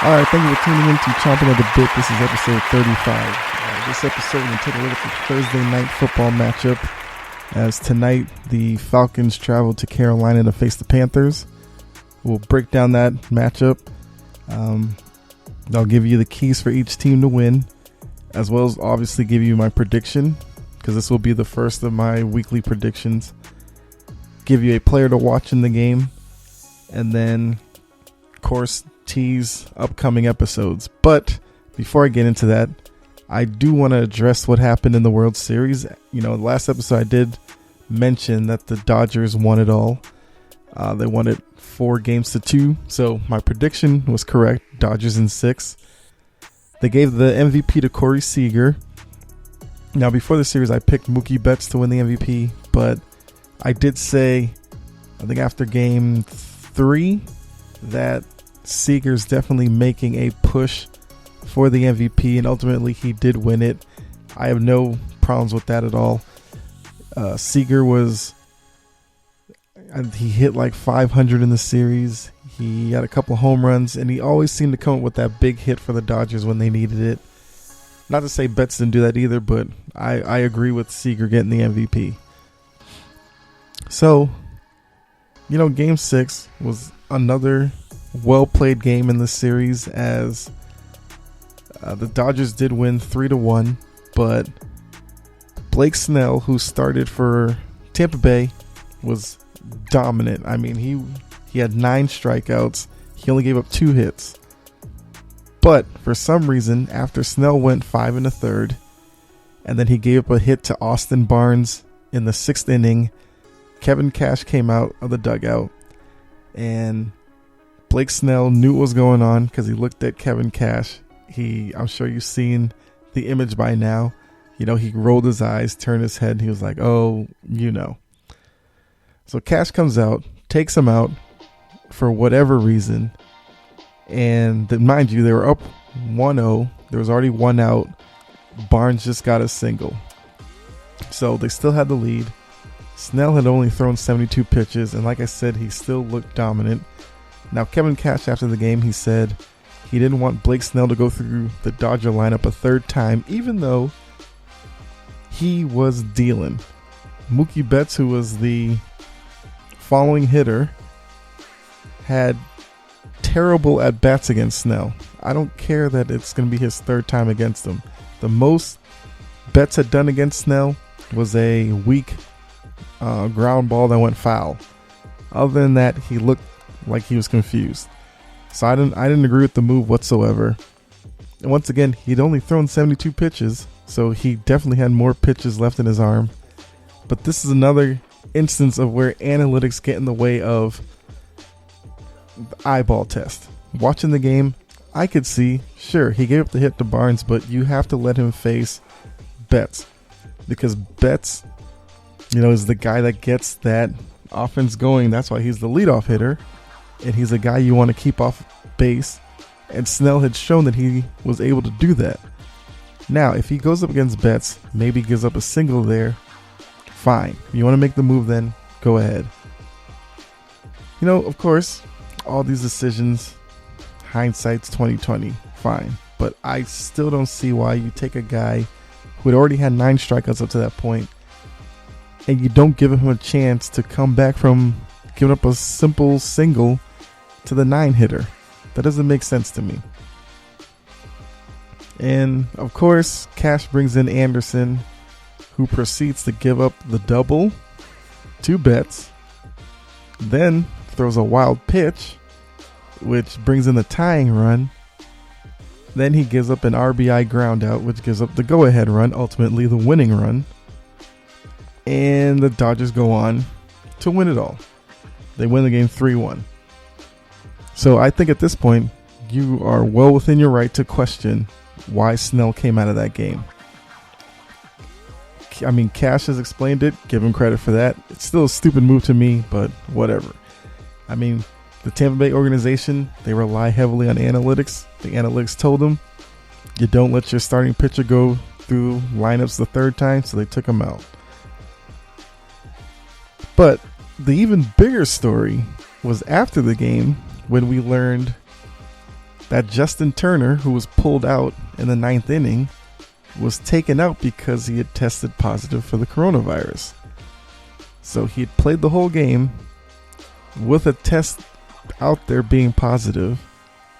All right, thank you for tuning in to Chompin at the Bit. This is episode 35. This episode, we're going to take a look at the Thursday night football matchup. As tonight, the Falcons travel to Carolina to face the Panthers. We'll break down that matchup. I'll give you the keys for each team to win, as well as obviously give you my prediction, because this will be the first of my weekly predictions. Give you a player to watch in the game, and then, of course, tease upcoming episodes. But before I get into that, I do want to address what happened in the World Series. You know, the last episode I did mention that the Dodgers won it all. They won it 4-2. So my prediction was correct. Dodgers in 6. They gave the MVP to Corey Seager. Now, before the series, I picked Mookie Betts to win the MVP, but I did say, I think after game 3, that Seager's definitely making a push for the MVP, and ultimately he did win it. I have no problems with that at all. Seager he hit like 500 in the series. He had a couple home runs, and he always seemed to come up with that big hit for the Dodgers when they needed it. Not to say Betts didn't do that either, but I agree with Seager getting the MVP. So, you know, Game 6 was another well-played game in the series, as the Dodgers did win 3-1, but Blake Snell, who started for Tampa Bay, was dominant. I mean, he had 9 strikeouts. He only gave up 2 hits. But for some reason, after Snell went 5 1/3, and then he gave up a hit to Austin Barnes in the 6th inning, Kevin Cash came out of the dugout, and Blake Snell knew what was going on because he looked at Kevin Cash. I'm sure you've seen the image by now. You know, he rolled his eyes, turned his head, and he was like, oh, you know. So Cash comes out, takes him out for whatever reason. And then, mind you, they were up 1-0. There was already 1 out. Barnes just got a single. So they still had the lead. Snell had only thrown 72 pitches, and like I said, he still looked dominant. Now, Kevin Cash, after the game, he said he didn't want Blake Snell to go through the Dodger lineup a 3rd time, even though he was dealing. Mookie Betts, who was the following hitter, had terrible at-bats against Snell. I don't care that it's going to be his 3rd time against him. The most Betts had done against Snell was a weak ground ball that went foul. Other than that, he looked like he was confused. So I didn't agree with the move whatsoever. And once again, he'd only thrown 72 pitches, so he definitely had more pitches left in his arm. But this is another instance of where analytics get in the way of the eyeball test. Watching the game, I could see, sure, he gave up the hit to Barnes, but you have to let him face Betts, because Betts, you know, is the guy that gets that offense going. That's why he's the leadoff hitter, and he's a guy you want to keep off base, and Snell had shown that he was able to do that. Now, if he goes up against Betts, maybe gives up a single there, fine. If you want to make the move, then go ahead. You know, of course, all these decisions, hindsight's 2020, fine. But I still don't see why you take a guy who had already had 9 strikeouts up to that point, and you don't give him a chance to come back from giving up a simple single to the 9-hitter. That doesn't make sense to me. And, of course, Cash brings in Anderson, who proceeds to give up the double to Betts, then throws a wild pitch, which brings in the tying run. Then he gives up an RBI ground out, which gives up the go-ahead run, ultimately the winning run. And the Dodgers go on to win it all. They win the game 3-1. So I think at this point, you are well within your right to question why Snell came out of that game. I mean, Cash has explained it. Give him credit for that. It's still a stupid move to me, but whatever. I mean, the Tampa Bay organization, they rely heavily on analytics. The analytics told them, you don't let your starting pitcher go through lineups the 3rd time, so they took him out. But the even bigger story was after the game, when we learned that Justin Turner, who was pulled out in the 9th inning, was taken out because he had tested positive for the coronavirus. So he had played the whole game with a test out there being positive.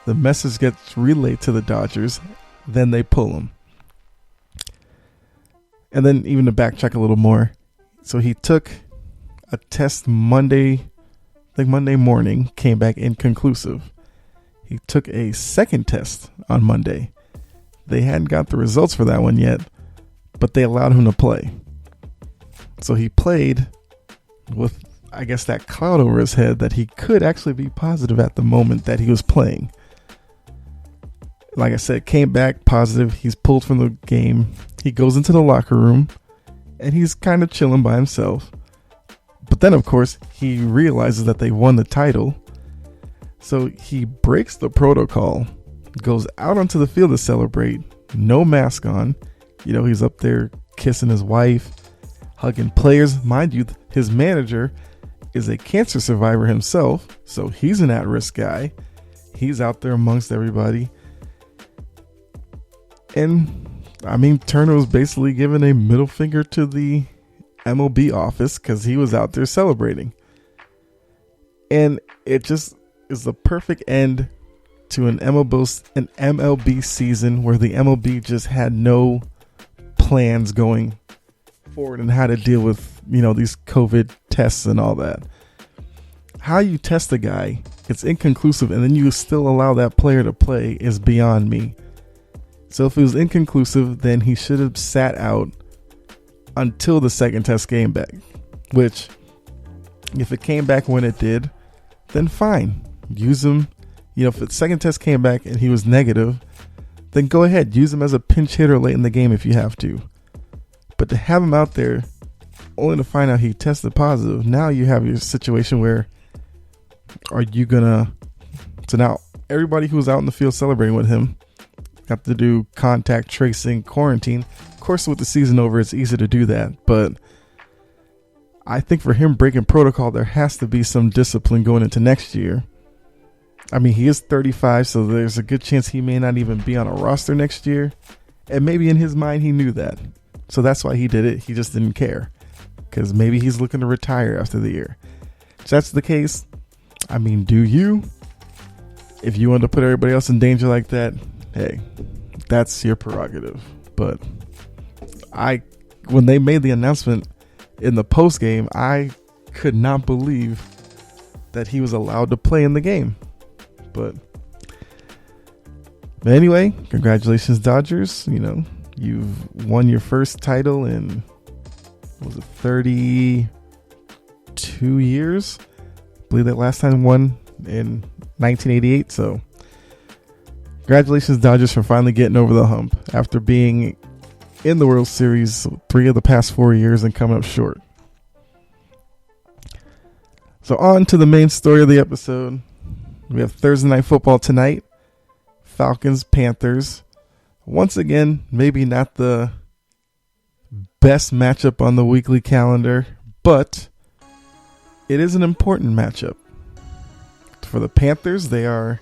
The message gets relayed to the Dodgers, then they pull him. And then even to backtrack a little more, so he took a test Monday morning, came back inconclusive. He took a second test on Monday. They hadn't got the results for that one yet, but they allowed him to play. So he played with, I guess, that cloud over his head that he could actually be positive at the moment that he was playing. Like I said, came back positive. He's pulled from the game. He goes into the locker room and he's kind of chilling by himself. But then, of course, he realizes that they won the title. So he breaks the protocol, goes out onto the field to celebrate, no mask on. You know, he's up there kissing his wife, hugging players. Mind you, his manager is a cancer survivor himself, so he's an at-risk guy. He's out there amongst everybody. And, I mean, Turner was basically giving a middle finger to the MLB office because he was out there celebrating. And it just is the perfect end to an MLB season where the MLB just had no plans going forward and how to deal with, you know, these COVID tests and all that. How you test a guy, it's inconclusive, and then you still allow that player to play is beyond me. So if it was inconclusive, then he should have sat out until the second test came back, which if it came back when it did, then fine. Use him. You know, if the second test came back and he was negative, then go ahead. Use him as a pinch hitter late in the game if you have to. But to have him out there only to find out he tested positive, now you have your situation where are you going to... So now everybody who was out in the field celebrating with him got to do contact tracing, quarantine. Of course, with the season over, it's easy to do that. But I think for him breaking protocol, there has to be some discipline going into next year. I mean, he is 35, so there's a good chance he may not even be on a roster next year. And maybe in his mind, he knew that. So that's why he did it. He just didn't care. Because maybe he's looking to retire after the year. If that's the case, I mean, do you? If you want to put everybody else in danger like that, hey, that's your prerogative. But when they made the announcement in the post game, I could not believe that he was allowed to play in the game. But anyway, congratulations, Dodgers. You know, you've won your first title in, was it 32 years? I believe that last time won in 1988. So congratulations, Dodgers, for finally getting over the hump after being in the World Series 3 of the past 4 years and coming up short. So on to the main story of the episode. We have Thursday Night Football tonight. Falcons, Panthers. Once again, maybe not the best matchup on the weekly calendar, but it is an important matchup. For the Panthers, they are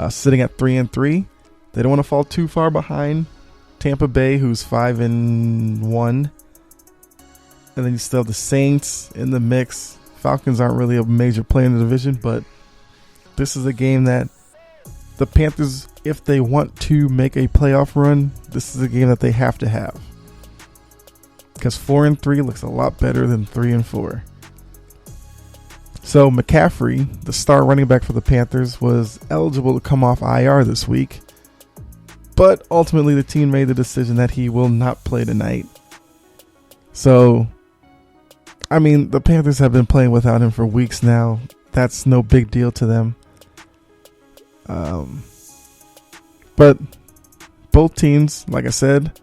sitting at 3-3. They don't want to fall too far behind Tampa Bay, who's 5-1. And then you still have the Saints in the mix. Falcons aren't really a major player in the division, but this is a game that the Panthers, if they want to make a playoff run, this is a game that they have to have. Because 4-3 looks a lot better than 3-4. So McCaffrey, the star running back for the Panthers, was eligible to come off IR this week. But ultimately the team made the decision that he will not play tonight. So, I mean, the Panthers have been playing without him for weeks now. That's no big deal to them. But both teams, like I said,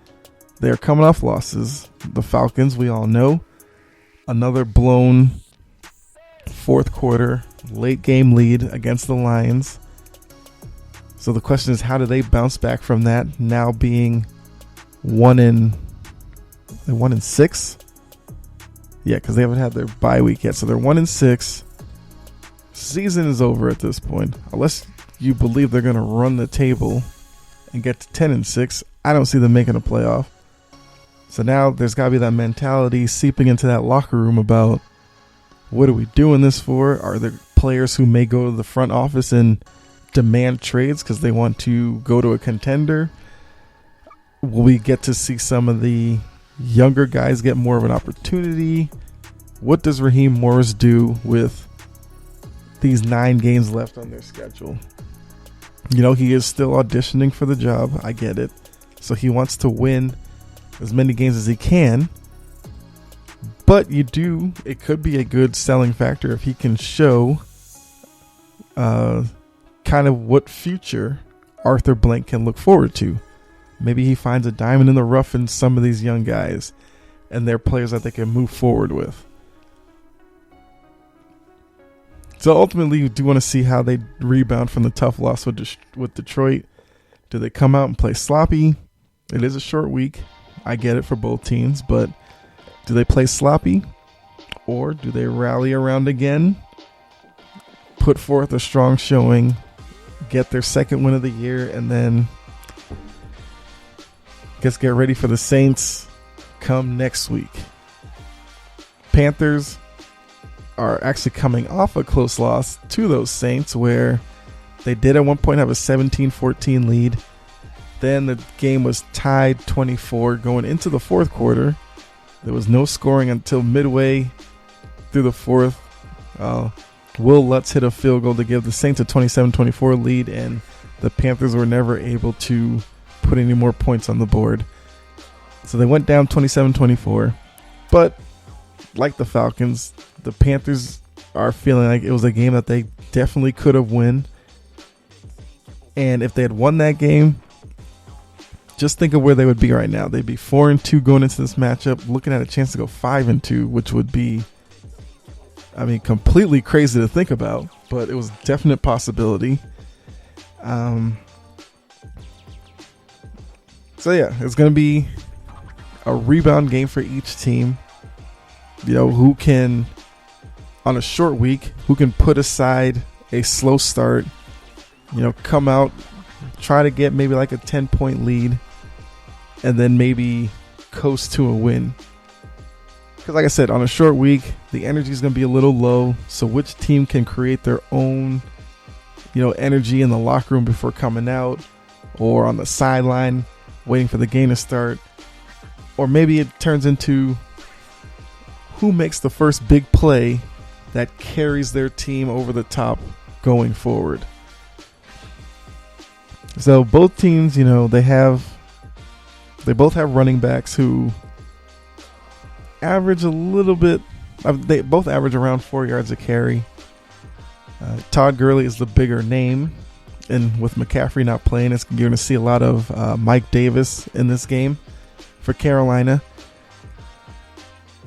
they're coming off losses. The Falcons, we all know, another blown fourth quarter late game lead against the Lions. So the question is, how do they bounce back from that, now being 1-6? Yeah, because they haven't had their bye week yet. So they're 1-6. Season is over at this point. Unless you believe they're going to run the table and get to 10-6, I don't see them making a playoff. So now there's got to be that mentality seeping into that locker room about, what are we doing this for? Are there players who may go to the front office and demand trades because they want to go to a contender? Will we get to see some of the younger guys get more of an opportunity? What does Raheem Morris do with these 9 games left on their schedule? You know, he is still auditioning for the job. I get it. So he wants to win as many games as he can. But it could be a good selling factor if he can show kind of what future Arthur Blank can look forward to. Maybe he finds a diamond in the rough in some of these young guys, and they're players that they can move forward with. So ultimately, you do want to see how they rebound from the tough loss with Detroit. Do they come out and play sloppy? It is a short week. I get it for both teams, but do they play sloppy? Or do they rally around again, put forth a strong showing, get their second win of the year, and then get ready for the Saints come next week? Panthers are actually coming off a close loss to those Saints, where they did at one point have a 17-14 lead. Then the game was tied 24 going into the fourth quarter. There was no scoring until midway through the fourth. Will Lutz hit a field goal to give the Saints a 27-24 lead, and the Panthers were never able to put any more points on the board. So they went down 27-24. But like the Falcons, the Panthers are feeling like it was a game that they definitely could have won. And if they had won that game, just think of where they would be right now. They'd be 4-2 going into this matchup, looking at a chance to go 5-2, which would be, completely crazy to think about, but it was a definite possibility. So yeah, it's going to be a rebound game for each team. You know, who can, on a short week, who can put aside a slow start, come out, try to get maybe like a 10-point lead, and then maybe coast to a win. Because like I said, on a short week, the energy is going to be a little low. So which team can create their own, energy in the locker room before coming out, or on the sideline waiting for the game to start? Or maybe it turns into who makes the first big play that carries their team over the top going forward. So both teams, they both have running backs who average a little bit. They both average around 4 yards a carry. Todd Gurley is the bigger name, and with McCaffrey not playing, you're going to see a lot of Mike Davis in this game for Carolina.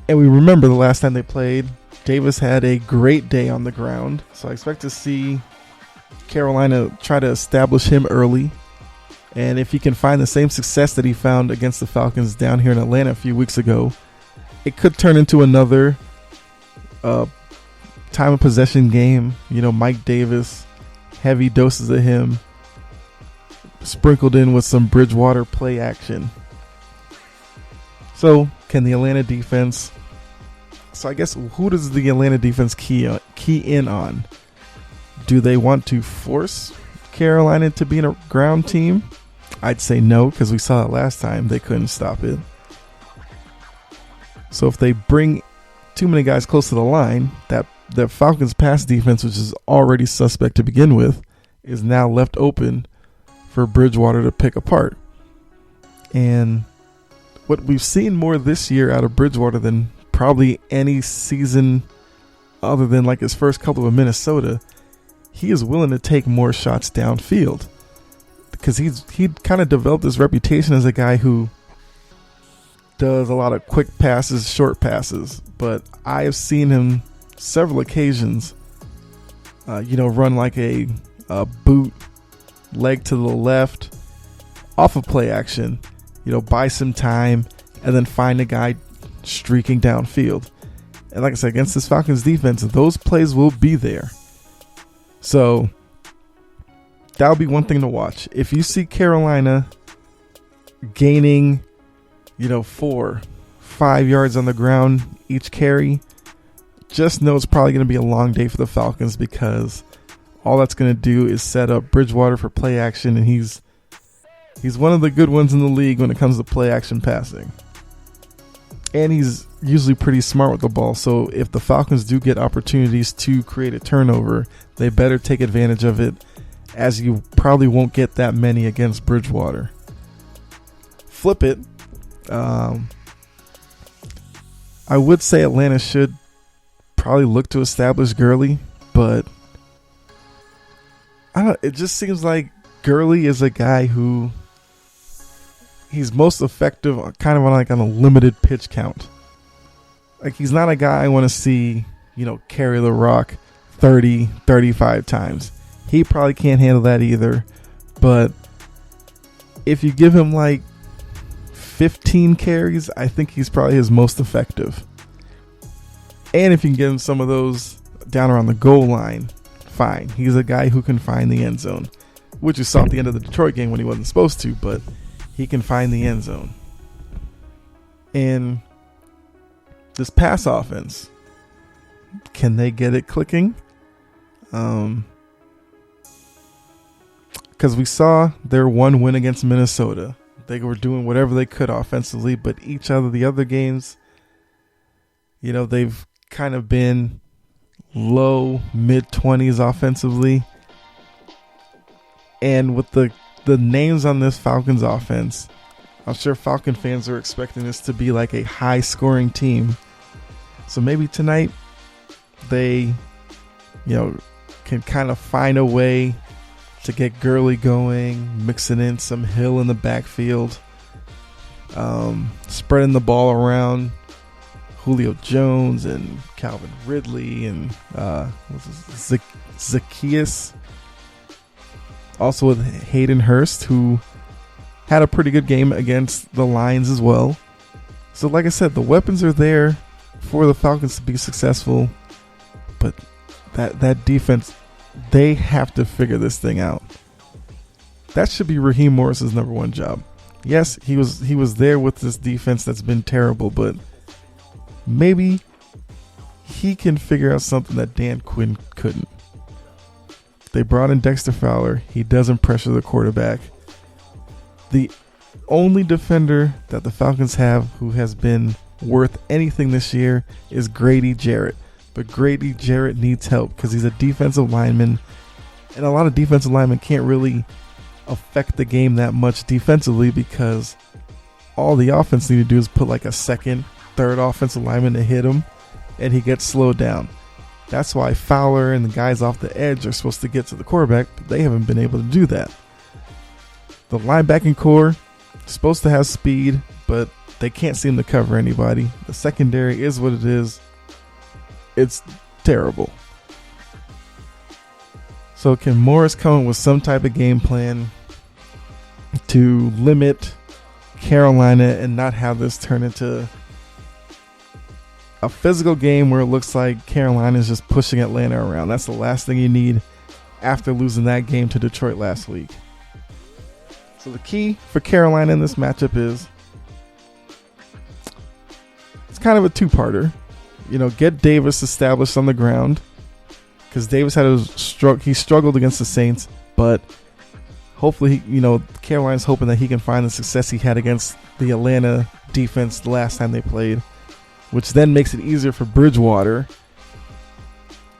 And we remember the last time they played, Davis had a great day on the ground. So I expect to see Carolina try to establish him early. And if he can find the same success that he found against the Falcons down here in Atlanta a few weeks ago, it could turn into another time of possession game. Mike Davis, heavy doses of him, sprinkled in with some Bridgewater play action. So can the Atlanta defense... So I guess, who does the Atlanta defense key in on? Do they want to force Carolina to be a ground team? I'd say no, because we saw it last time. They couldn't stop it. So if they bring too many guys close to the line, that the Falcons' pass defense, which is already suspect to begin with, is now left open for Bridgewater to pick apart. And what we've seen more this year out of Bridgewater than probably any season other than like his first couple of Minnesota, he is willing to take more shots downfield, because he'd kind of developed this reputation as a guy who does a lot of quick passes, short passes. But I have seen him several occasions, run like a boot, leg to the left, off of play action, buy some time, and then find a guy streaking downfield. And like I said, against this Falcons defense, those plays will be there. So that would be one thing to watch. If you see Carolina gaining, 4-5 yards on the ground each carry, just know it's probably going to be a long day for the Falcons, because all that's going to do is set up Bridgewater for play action, and he's one of the good ones in the league when it comes to play action passing. And he's usually pretty smart with the ball, so if the Falcons do get opportunities to create a turnover, they better take advantage of it, as you probably won't get that many against Bridgewater. Flip it. I would say Atlanta should probably look to establish Gurley, but it just seems like Gurley is a guy who he's most effective kind of on a limited pitch count. Like, he's not a guy I want to see, carry the rock 30, 35 times. He probably can't handle that either. But if you give him 15 carries, I think he's probably his most effective. And if you can get him some of those down around the goal line, fine. He's a guy who can find the end zone, which you saw at the end of the Detroit game when he wasn't supposed to, but he can find the end zone. And this pass offense, can they get it clicking? Because we saw their one win against Minnesota. They were doing whatever they could offensively, but each of the other games, they've kind of been low, mid-20s offensively. And with the names on this Falcons offense, I'm sure Falcon fans are expecting this to be like a high-scoring team. So maybe tonight they, can kind of find a way to get Gurley going, mixing in some Hill in the backfield, spreading the ball around Julio Jones and Calvin Ridley and Zacchaeus. Also with Hayden Hurst, who had a pretty good game against the Lions as well. So like I said, the weapons are there for the Falcons to be successful, but that defense, they have to figure this thing out. That should be Raheem Morris's number one job. Yes, he was there with this defense that's been terrible, but maybe he can figure out something that Dan Quinn couldn't. They brought in Dexter Fowler. He doesn't pressure the quarterback. The only defender that the Falcons have who has been worth anything this year is Grady Jarrett. But Grady Jarrett needs help because he's a defensive lineman, and a lot of defensive linemen can't really affect the game that much defensively because all the offense need to do is put like a second, third offensive lineman to hit him, and he gets slowed down. That's why Fowler and the guys off the edge are supposed to get to the quarterback, but they haven't been able to do that. The linebacking core is supposed to have speed, but they can't seem to cover anybody. The secondary is what it is. It's terrible. So can Morris come up with some type of game plan to limit Carolina and not have this turn into a physical game where it looks like Carolina is just pushing Atlanta around? That's the last thing you need after losing that game to Detroit last week. So the key for Carolina in this matchup is, it's kind of a two-parter. Get Davis established on the ground, because Davis he struggled against the Saints, but hopefully, Carolina's hoping that he can find the success he had against the Atlanta defense the last time they played, which then makes it easier for Bridgewater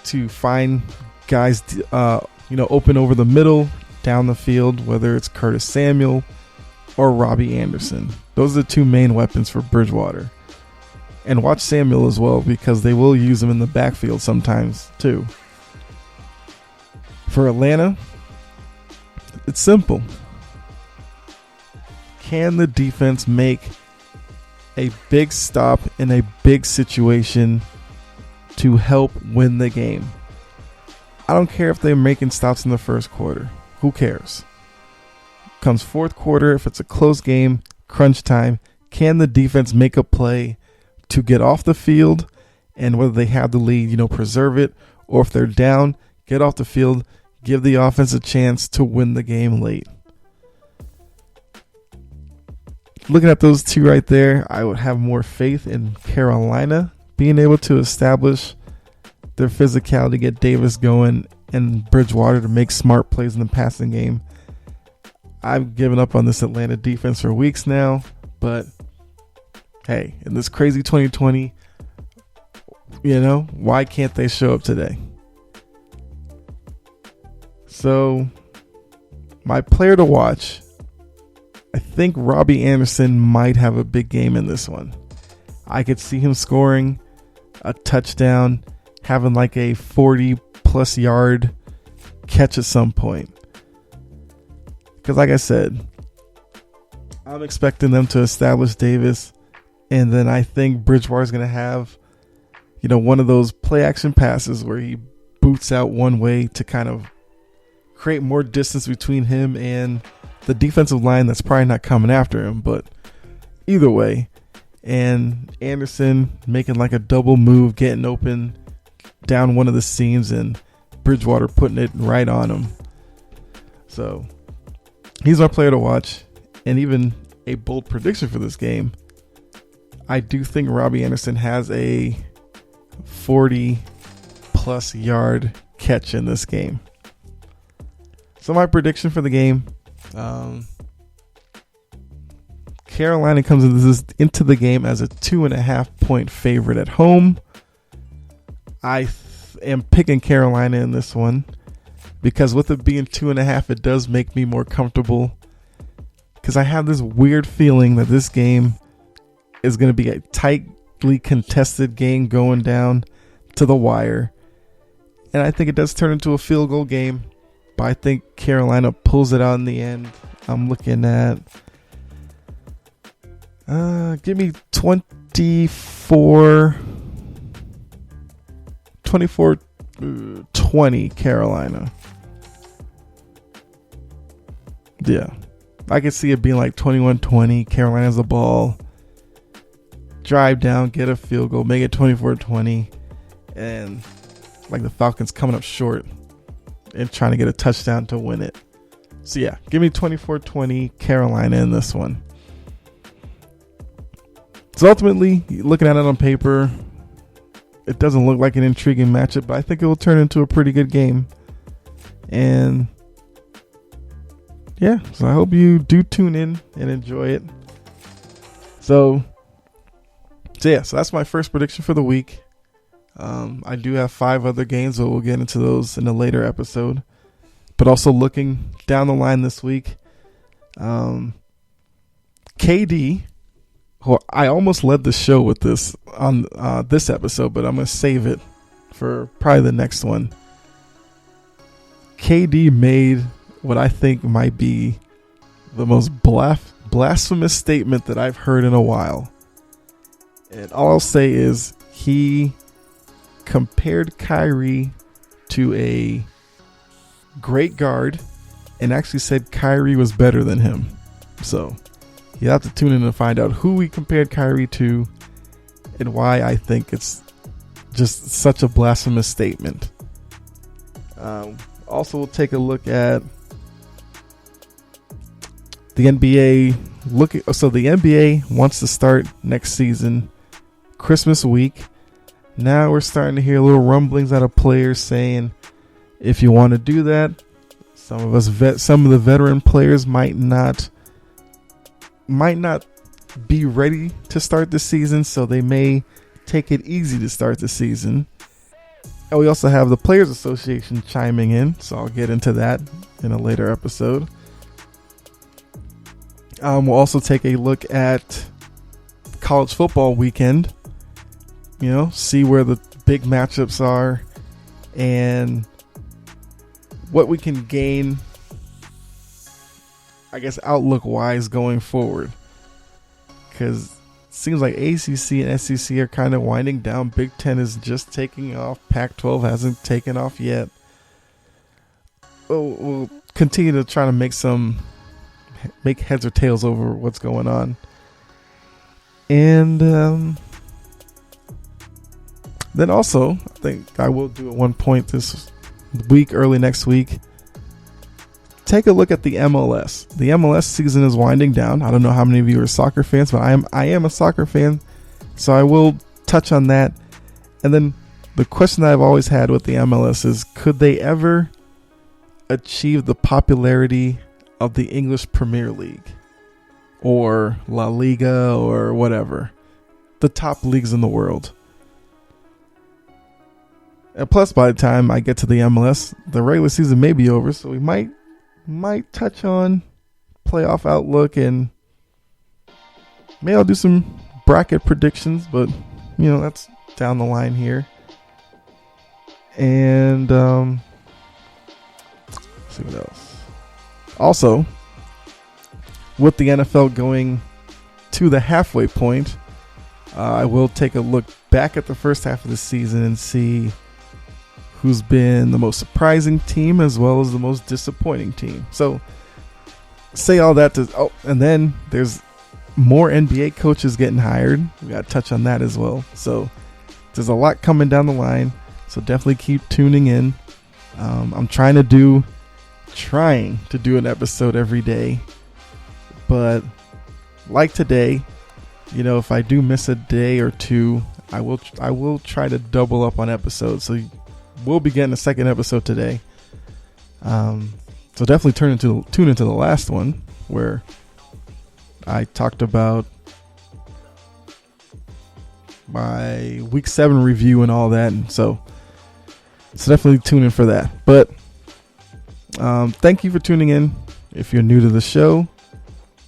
to find guys, open over the middle, down the field, whether it's Curtis Samuel or Robbie Anderson. Those are the two main weapons for Bridgewater. And watch Samuel as well, because they will use him in the backfield sometimes too. For Atlanta, it's simple. Can the defense make a big stop in a big situation to help win the game? I don't care if they're making stops in the first quarter. Who cares? Comes fourth quarter, if it's a close game, crunch time, can the defense make a play to get off the field, and whether they have the lead, preserve it, or if they're down, get off the field, give the offense a chance to win the game late. Looking at those two right there, I would have more faith in Carolina being able to establish their physicality, get Davis going, and Bridgewater to make smart plays in the passing game. I've given up on this Atlanta defense for weeks now, but hey, in this crazy 2020, why can't they show up today? So, my player to watch, I think Robbie Anderson might have a big game in this one. I could see him scoring a touchdown, having like a 40-plus yard catch at some point. Because like I said, I'm expecting them to establish Davis, and then I think Bridgewater is going to have, one of those play action passes where he boots out one way to kind of create more distance between him and the defensive line that's probably not coming after him. But either way, and Anderson making like a double move, getting open down one of the seams, and Bridgewater putting it right on him. So he's my player to watch. And even a bold prediction for this game, I do think Robbie Anderson has a 40-plus yard catch in this game. So my prediction for the game, Carolina comes into the game as a 2.5-point favorite at home. I am picking Carolina in this one because with it being 2.5, it does make me more comfortable, because I have this weird feeling that this game is going to be a tightly contested game going down to the wire. And I think it does turn into a field goal game, but I think Carolina pulls it out in the end. I'm looking at, give me 24-20 Carolina. Yeah. I could see it being like 21-20. Carolina has the ball. Drive down, get a field goal, make it 24-20. And like the Falcons coming up short and trying to get a touchdown to win it. So yeah, give me 24-20 Carolina in this one. So ultimately, looking at it on paper, it doesn't look like an intriguing matchup, but I think it will turn into a pretty good game. And yeah, so I hope you do tune in and enjoy it. So that's my first prediction for the week. I do have 5 other games, but we'll get into those in a later episode. But also looking down the line this week, KD, who I almost led the show with this on this episode, but I'm going to save it for probably the next one. KD made what I think might be the most blasphemous statement that I've heard in a while. And all I'll say is he compared Kyrie to a great guard and actually said Kyrie was better than him. So you have to tune in to find out who he compared Kyrie to and why I think it's just such a blasphemous statement. Also, we'll take a look at the NBA. So the NBA wants to start next season Christmas week. Now we're starting to hear little rumblings out of players saying, if you want to do that, some of the veteran players might not be ready to start the season, so they may take it easy to start the season. And we also have the Players Association chiming in, so I'll get into that in a later episode. We'll also take a look at college football weekend, see where the big matchups are and what we can gain, I guess, outlook-wise going forward. Because it seems like ACC and SEC are kind of winding down. Big Ten is just taking off. Pac-12 hasn't taken off yet. We'll continue to try to make heads or tails over what's going on. And then also, I think I will do at one point this week, early next week, take a look at the MLS. The MLS season is winding down. I don't know how many of you are soccer fans, but I am a soccer fan, so I will touch on that. And then the question that I've always had with the MLS is, could they ever achieve the popularity of the English Premier League or La Liga or whatever, the top leagues in the world? And plus, by the time I get to the MLS, the regular season may be over, so we might touch on playoff outlook, and maybe I'll do some bracket predictions, but that's down the line here. And let's see what else. Also, with the NFL going to the halfway point, I will take a look back at the first half of the season and see who's been the most surprising team as well as the most disappointing team. So, say all that and then there's more NBA coaches getting hired. We got to touch on that as well. So, there's a lot coming down the line. So, definitely keep tuning in. I'm trying to do an episode every day. But, like today, if I do miss a day or two, I will try to double up on episodes. So, we'll be getting a second episode today. So definitely tune into the last one where I talked about my week 7 review and all that. And so definitely tune in for that. But thank you for tuning in. If you're new to the show,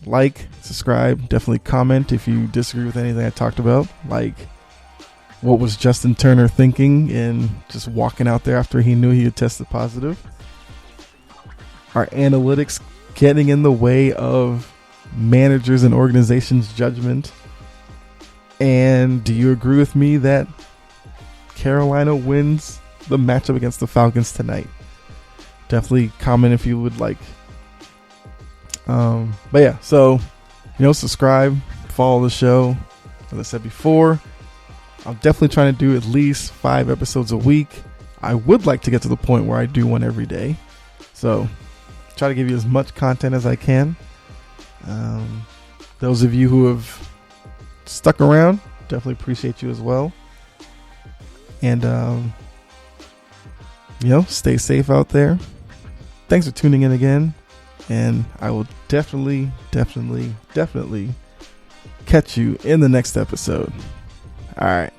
like, subscribe, definitely comment if you disagree with anything I talked about. Like, what was Justin Turner thinking in just walking out there after he knew he had tested positive? Are analytics getting in the way of managers and organizations' judgment? And do you agree with me that Carolina wins the matchup against the Falcons tonight? Definitely comment if you would like. But yeah, so, subscribe, follow the show. As I said before, I'm definitely trying to do at least 5 episodes a week. I would like to get to the point where I do one every day. So, try to give you as much content as I can. Those of you who have stuck around, definitely appreciate you as well. And, stay safe out there. Thanks for tuning in again. And I will definitely catch you in the next episode. All right.